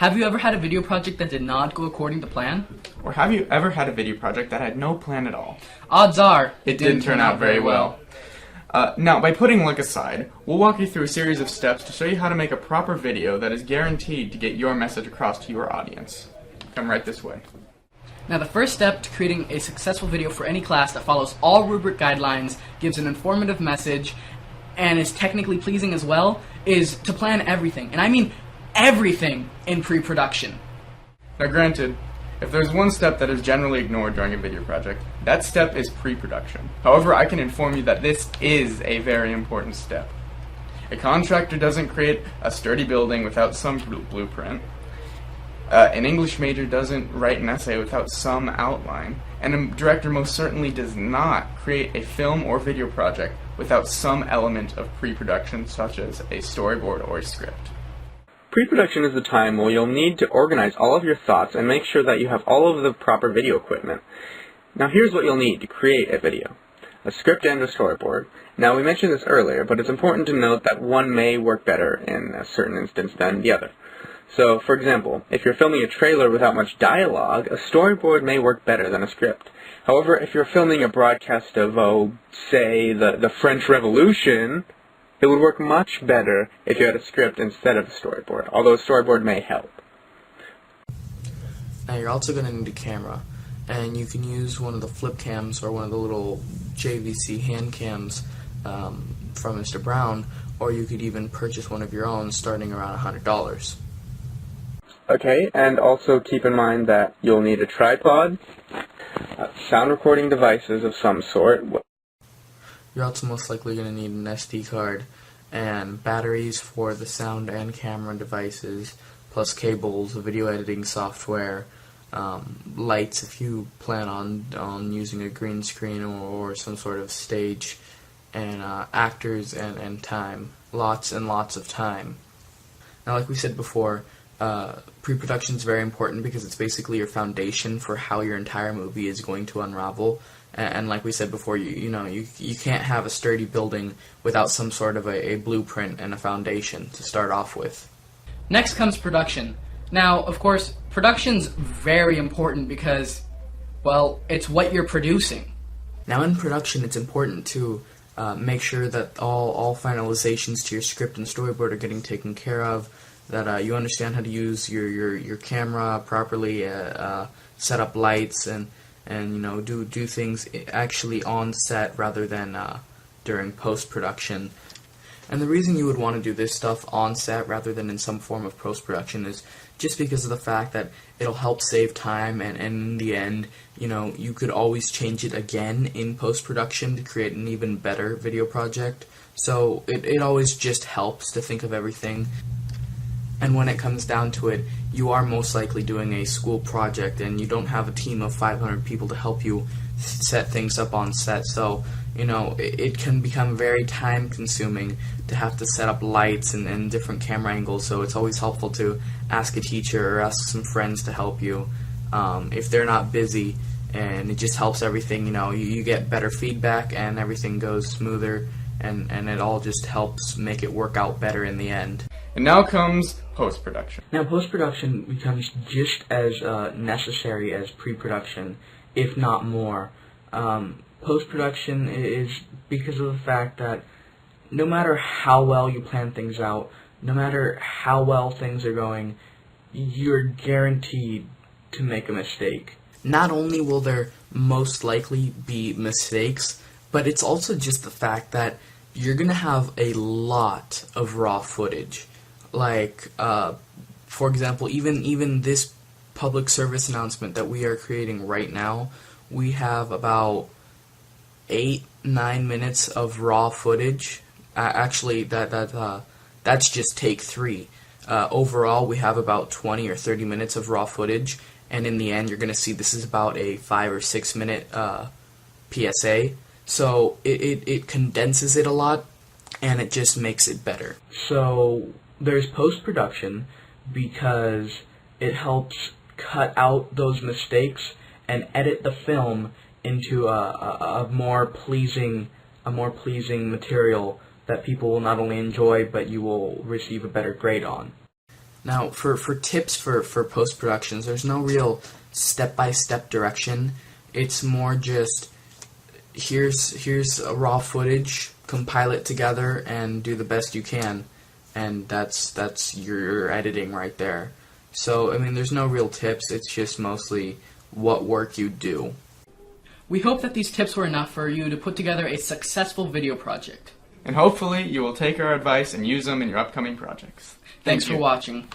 Have you ever had a video project that did not go according to plan? Or have you ever had a video project that had no plan at all? Odds are, It didn't turn out very well. Now, by putting luck aside, we'll walk you through a series of steps to show you how to make a proper video that is guaranteed to get your message across to your audience. Come right this way. Now, the first step to creating a successful video for any class that follows all rubric guidelines, gives an informative message, and is technically pleasing as well, is to plan everything. And I mean everything in pre-production. Now granted, if there's one step that is generally ignored during a video project, that step is pre-production. However, I can inform you that this is a very important step. A contractor doesn't create a sturdy building without some blueprint. An English major doesn't write an essay without some outline. And a director most certainly does not create a film or video project without some element of pre-production, such as a storyboard or a script. Pre-production is the time where you'll need to organize all of your thoughts and make sure that you have all of the proper video equipment. Now here's what you'll need to create a video. A script and a storyboard. Now we mentioned this earlier, but it's important to note that one may work better in a certain instance than the other. So, for example, if you're filming a trailer without much dialogue, a storyboard may work better than a script. However, if you're filming a broadcast of, say, the French Revolution, it would work much better if you had a script instead of a storyboard, although a storyboard may help. Now you're also going to need a camera, and you can use one of the flip cams or one of the little JVC hand cams from Mr. Brown, or you could even purchase one of your own starting around $100. Okay, and also keep in mind that you'll need a tripod, sound recording devices of some sort. You're also most likely going to need an SD card and batteries for the sound and camera devices, plus cables, video editing software, lights if you plan on using a green screen or some sort of stage, and actors and time. Lots and lots of time. Now, like we said before, pre-production is very important because it's basically your foundation for how your entire movie is going to unravel. And like we said before, you can't have a sturdy building without some sort of a blueprint and a foundation to start off with. Next comes production. Now, of course, production's very important because, well, it's what you're producing. Now in production, it's important to make sure that all finalizations to your script and storyboard are getting taken care of, that you understand how to use your camera properly, set up lights, and do things actually on set rather than during post-production. And the reason you would want to do this stuff on set rather than in some form of post-production is just because of the fact that it'll help save time, and in the end, you could always change it again in post-production to create an even better video project. So it always just helps to think of everything. And when it comes down to it, you are most likely doing a school project and you don't have a team of 500 people to help you set things up on set. So, it can become very time consuming to have to set up lights and different camera angles. So it's always helpful to ask a teacher or ask some friends to help you if they're not busy. And it just helps everything, you get better feedback and everything goes smoother, and it all just helps make it work out better in the end. And now comes post-production. Now post-production becomes just as necessary as pre-production, if not more. Post-production is because of the fact that no matter how well you plan things out, no matter how well things are going, you're guaranteed to make a mistake. Not only will there most likely be mistakes, but it's also just the fact that you're going to have a lot of raw footage. Like, for example, even this public service announcement that we are creating right now, we have about 8-9 minutes of raw footage. Actually, that's just take 3. Overall, we have about 20 or 30 minutes of raw footage, and in the end, you're going to see this is about a 5 or 6 minute PSA. So it condenses it a lot, and it just makes it better. So there's post-production because it helps cut out those mistakes and edit the film into a more pleasing material that people will not only enjoy, but you will receive a better grade on. Now, for tips for post-productions, there's no real step-by-step direction. It's more just, here's a raw footage, compile it together, and do the best you can. And that's your editing right there. So, I mean, there's no real tips. It's just mostly what work you do. We hope that these tips were enough for you to put together a successful video project. And hopefully you will take our advice and use them in your upcoming projects. Thanks for watching.